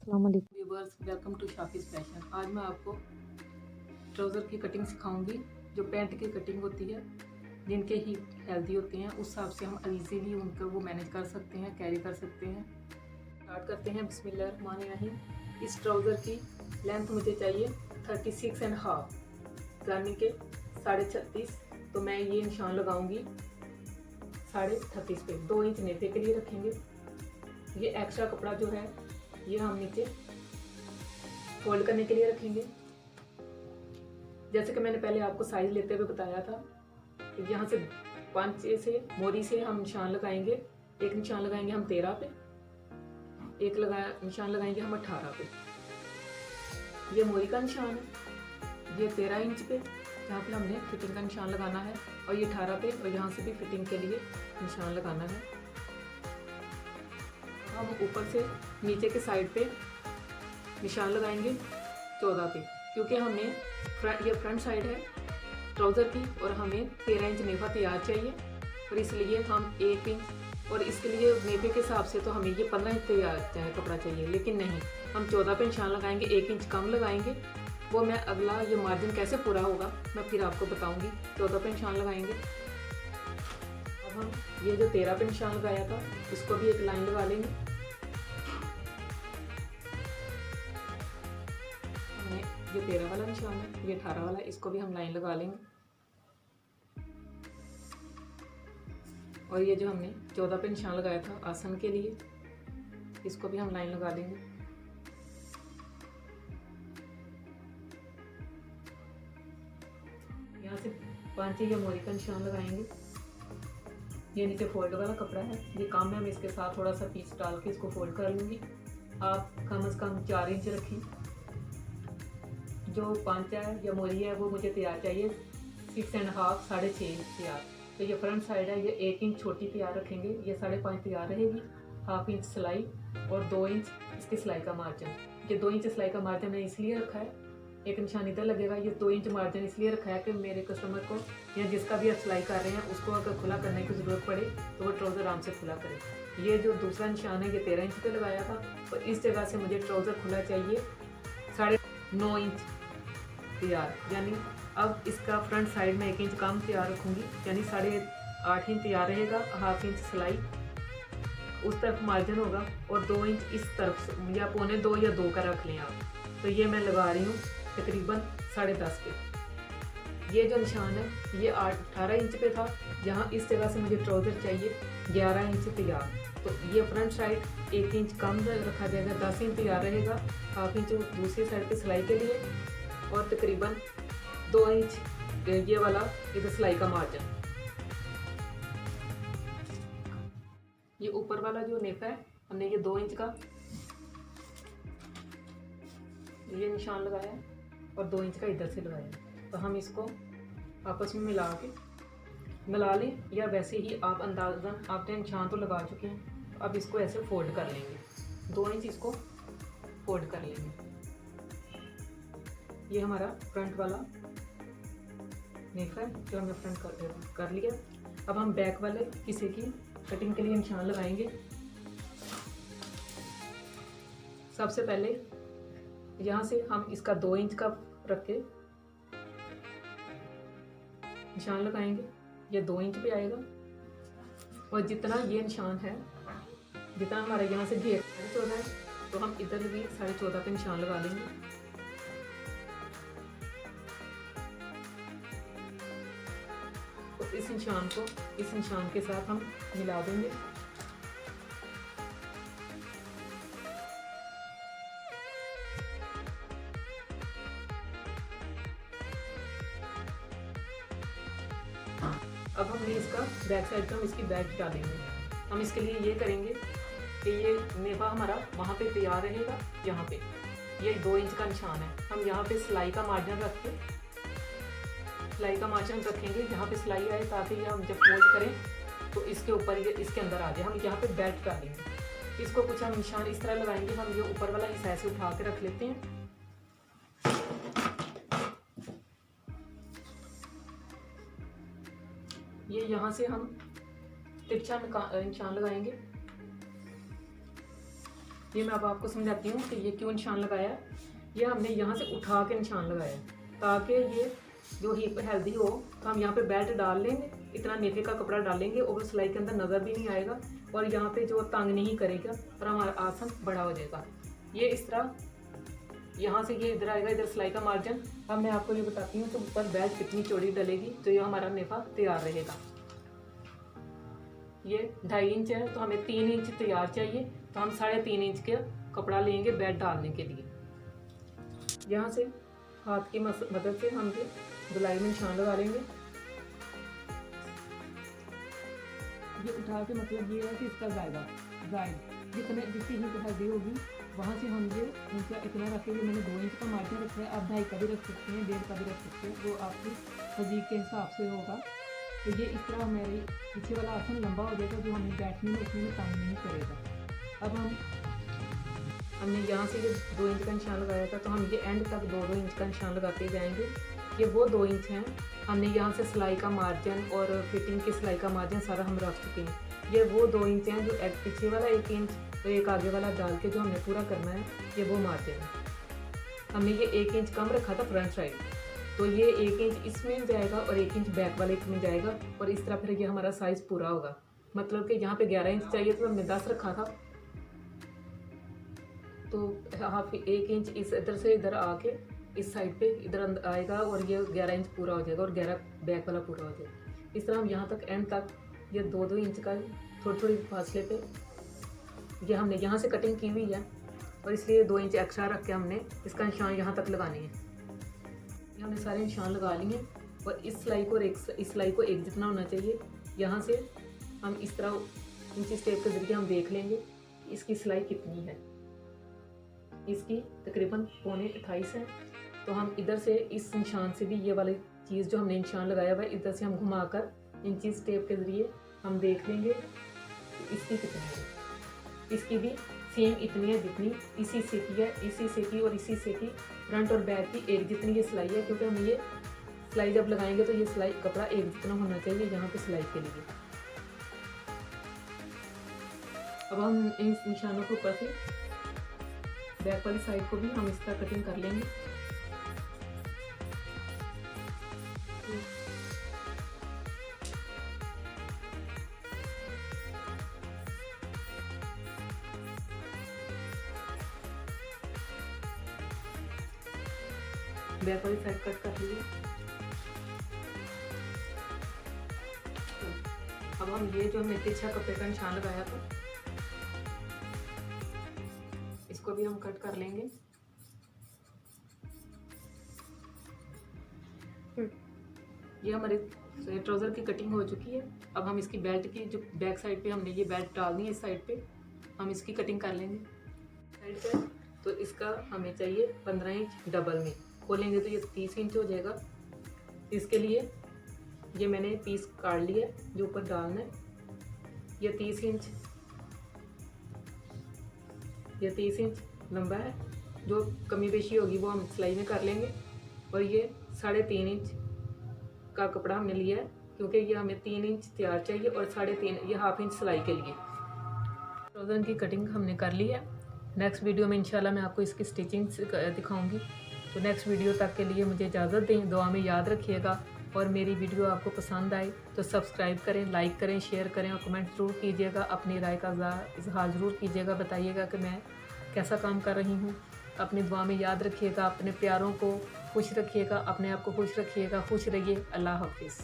अस्सलाम वालेकुम। Viewers, welcome to Shafiz fashion. आज मैं आपको ट्राउज़र की कटिंग सिखाऊंगी जो पैंट की कटिंग होती है। जिनके ही हेल्दी होते हैं उस हिसाब से हम इजीली उनको वो मैनेज कर सकते हैं, कैरी कर सकते हैं। स्टार्ट करते हैं। बिस्मिल्लाहिर्रहमानिर्रहीम। इस ट्राउज़र की लेंथ मुझे चाहिए 36.5 यानी कि 36.5। तो मैं ये निशान लगाऊंगी 36.5 पे। 2 इंच नेफे के लिए रखेंगे। ये एक्स्ट्रा कपड़ा जो है ये हम नीचे फोल्ड करने के लिए रखेंगे। जैसे कि मैंने पहले आपको साइज लेते हुए बताया था, यहाँ से 5 से मोरी से हम निशान लगाएंगे। एक निशान लगाएंगे हम 13 पे, एक निशान लगाएंगे हम 18 पे। ये मोरी का निशान है। ये 13 इंच पे जहाँ पे हमने फिटिंग का निशान लगाना है, और ये 18 पे, और यहाँ से भी फिटिंग के लिए निशान लगाना है। हम ऊपर से नीचे के साइड पे निशान लगाएंगे 14 पे, क्योंकि हमें ये फ्रंट साइड है ट्राउज़र की और हमें 13 इंच नेफा तैयार चाहिए, और इसलिए हम 1 इंच, और इसके लिए नेफे के हिसाब से तो हमें ये 15 इंच तैयार कपड़ा चाहिए, लेकिन नहीं, हम 14 पे निशान लगाएंगे, 1 इंच कम लगाएंगे। वो मैं अगला ये मार्जिन कैसे पूरा होगा मैं फिर आपको बताऊंगी। 14 पे निशान लगाएंगे। अब हम ये जो 13 पे निशान लगाया था इसको भी एक लाइन लगा लेंगे। ये 13 वाला निशान है, ये 18 वाला, इसको भी हम लाइन लगा लेंगे। और ये जो हमने 14 पे निशान लगाया था आसन के लिए, इसको भी हम लाइन लगा लेंगे। यहाँ से 5 या मोरी का निशान लगाएंगे। ये नीचे फोल्ड वाला कपड़ा है, ये काम है, मैं इसके साथ थोड़ा सा पीस डाल के इसको फोल्ड कर लूँगी। आप कम से कम 4 इंच रखें। जो 5 है या मोरी है वो मुझे तैयार चाहिए 6.5, 6.5 इंच तैयार। तो ये फ्रंट साइड है, ये 1 इंच छोटी तैयार रखेंगे, ये 5.5 तैयार रहेगी। 1/2 इंच सिलाई और 2 इंच इसकी सिलाई का मार्जिन। ये 2 इंच सिलाई का मार्जिन मैंने इसलिए रखा है, एक निशान इधर लगेगा। ये 2 इंच मार्जिन इसलिए रखा है कि मेरे कस्टमर को या जिसका भी आप सिलाई कर रहे हैं उसको अगर खुला करने की ज़रूरत पड़े तो वो ट्राउज़र आराम से खुला करे। ये जो दूसरा निशान है ये 13 इंच पे लगाया था, और इस जगह से मुझे ट्राउज़र खुला चाहिए 9.5 इंच तैयार। यानी अब इसका फ्रंट साइड में 1 इंच कम तैयार रखूँगी, यानी 8.5 इंच तैयार रहेगा। 1/2 इंच सिलाई उस तरफ मार्जिन होगा, और 2 इंच इस तरफ या 1.25 या 2 का रख लें आप। तो ये मैं लगा रही हूँ तकरीबन 10.5 पे। ये जो निशान है ये 18 इंच पे था, जहाँ इस जगह से मुझे ट्राउज़र चाहिए 11 इंच तैयार। तो ये फ्रंट साइड 1 इंच कम रखा जाएगा, 10 इंच तैयार रहेगा। 1/2 इंच दूसरी साइड पे सिलाई के लिए, और तकरीबन 2 इंच ये वाला इधर सिलाई का मार्जिन। ये ऊपर वाला जो नेफा है हमने ये 2 इंच का ये निशान लगाया है, और 2 इंच का इधर से लगाया। तो हम इसको आपस में मिला लें, या वैसे ही आप अंदाज़न आपने निशान तो लगा चुके हैं। अब इसको ऐसे फोल्ड कर लेंगे, 2 इंच इसको फोल्ड कर लेंगे। ये हमारा फ्रंट वाला नेफा है जो हमने फ्रंट कर लिया। अब हम बैक वाले किसी की कटिंग के लिए निशान लगाएंगे। सबसे पहले यहाँ से हम इसका 2 इंच का रख के निशान लगाएंगे। ये 2 इंच पे आएगा, और जितना ये निशान है, जितना हमारा यहाँ से घेर 14.5 है, तो हम इधर भी 14.5 पे निशान लगा लेंगे। तो इस निशान के साथ हम मिला देंगे। अब हमने इसका बैक साइड पे हम इसकी बैक डालेंगे। हम इसके लिए ये करेंगे कि ये नेफा हमारा वहाँ पे तैयार रहेगा। यहाँ पे ये 2 इंच का निशान है, हम यहाँ पे सिलाई का मार्जिन रख के सिलाई का मार्जिन रखेंगे जहाँ पे सिलाई आए, ताकि ये हम जब फोल्ड करें तो इसके ऊपर ये इसके अंदर आ जाए। हम यहाँ पे बेल्ट डालेंगे। इसको कुछ हम निशान इस तरह लगाएंगे। हम ये ऊपर वाला हिस्सा ऐसे उठा के रख लेते हैं। ये यहाँ से हम तिरछा निशान लगाएंगे। ये मैं अब आपको समझाती हूँ कि ये क्यों निशान लगाया है। ये हमने यहाँ से उठा के निशान लगाया है ताकि ये जो हिप हेल्दी हो। तो हम यहाँ पे बेल्ट डाल लेंगे, इतना नेफे का कपड़ा डालेंगे और सिलाई के अंदर नज़र भी नहीं आएगा और यहाँ पे जो तंग नहीं करेगा और हमारा आसन बड़ा हो जाएगा। ये इस तरह यहाँ से ये इधर आएगा, इधर सिलाई का मार्जिन। अब मैं आपको ये बताती हूँ तो ऊपर बेल्ट कितनी चौड़ी डलेगी तो ये हमारा नेफा तैयार रहेगा। ये 2.5 इंच है तो हमें 3 इंच तैयार चाहिए, तो हम 3.5 इंच का कपड़ा लेंगे बेल्ट डालने के लिए। यहाँ से हाथ की मदद से हम ये गोलाई में निशान लगा लेंगे। ये उठा के मतलब ये है कि इसका गाइड जितनी हिप हेल्दी होगी वहाँ से हम ये नीचे इतना रखेंगे। मैंने 2 इंच का मार्जिन रखा है, आप 2.5 का भी रख सकते हैं, 1.5 का भी रख सकते हैं, वो आपकी फजीक के हिसाब से होगा। तो ये इस तरह हमारे पीछे वाला आसन लंबा हो जाएगा जो हमें बैठने में उसमें तंग नहीं करेगा। अब हमने यहाँ से ये 2 इंच का निशान लगाया था तो हम ये एंड तक 2-2 इंच का निशान लगाते जाएंगे। ये वो 2 इंच हैं। हमने यहाँ से सिलाई का मार्जिन और फिटिंग की सिलाई का मार्जिन सारा हम रख चुके हैं। ये वो 2 इंच हैं जो एक पीछे वाला 1 इंच तो एक आगे वाला डाल के जो हमने पूरा करना है, ये वो मार्जिन है। हमने ये 1 इंच कम रखा था फ्रंट साइड, तो ये 1 इंच इसमें जाएगा और 1 इंच बैक वाले में जाएगा और इस तरह फिर ये हमारा साइज़ पूरा होगा। मतलब कि यहाँ पे 11 इंच चाहिए तो हमने 10 रखा था, तो हाफ 1 इंच इस इधर से इधर आके इस साइड पे इधर आएगा और ये 11 इंच पूरा हो जाएगा और 11 बैक वाला पूरा हो जाएगा। इस तरह हम यहाँ तक एंड तक ये 2-2 इंच का थोड़ी फासले पे ये हमने यहाँ से कटिंग की हुई है और इसलिए 2 इंच एक्स्ट्रा रख के हमने इसका निशान यहाँ तक लगानी है। हमने सारे निशान लगा लिए और इस सिलाई को इस सिलाई को एक जितना होना चाहिए। यहाँ से हम इस तरह इंची स्टेप के जरिए हम देख लेंगे इसकी सिलाई कितनी है। इसकी तकरीबन 1.25 है, तो हम इधर से इस निशान से भी ये वाली चीज़ जो हमने निशान लगाया हुआ है इधर से हम घुमाकर इंची स्टेप के ज़रिए हम देख लेंगे इसकी कितनी है। इसकी भी सेम इतनी है जितनी इसी से की है, इसी से की और इसी से की फ्रंट और बैक की एक जितनी ये सिलाई है, क्योंकि हम ये सिलाई जब लगाएंगे तो ये सिलाई कपड़ा एक जितना होना चाहिए यहाँ पे सिलाई के लिए। अब हम इन निशानों के ऊपर से बैक वाली साइड को भी हम इस तरह कटिंग कर लेंगे। बैक वाली साइड कट कर लीजिए। अब हम ये जो हमने तिरछा कपड़े का निशान लगाया था इसको भी हम कट कर लेंगे। ये हमारे ट्राउज़र की कटिंग हो चुकी है। अब हम इसकी बेल्ट की जो बैक साइड पे हमने ये बेल्ट डालनी है, इस साइड पे हम इसकी कटिंग कर लेंगे साइड पे। तो इसका हमें चाहिए 15 इंच डबल में, खोलेंगे तो ये 30 इंच हो जाएगा। इसके लिए ये मैंने पीस काट लिया जो ऊपर डालना है। ये 30 इंच लंबा है, जो कमी बेशी होगी वो हम सिलाई में कर लेंगे। और ये 3.5 इंच का कपड़ा हमने लिया है क्योंकि ये हमें 3 इंच तैयार चाहिए और 3.5 ये हाफ इंच सिलाई के लिए। ट्राउज़र की कटिंग हमने कर ली है। नेक्स्ट वीडियो में इंशाल्लाह मैं आपको इसकी स्टिचिंग दिखाऊंगी। तो नेक्स्ट वीडियो तक के लिए मुझे इजाज़त दें। दुआ में याद रखिएगा और मेरी वीडियो आपको पसंद आए तो सब्सक्राइब करें, लाइक करें, शेयर करें और कमेंट ज़रूर कीजिएगा। अपनी राय का इजहार ज़रूर कीजिएगा, बताइएगा कि मैं कैसा काम कर रही हूँ। अपनी दुआ में याद रखिएगा, अपने प्यारों को खुश रखिएगा, अपने आप को खुश रखिएगा। खुश रहिए। अल्लाह हाफिज़।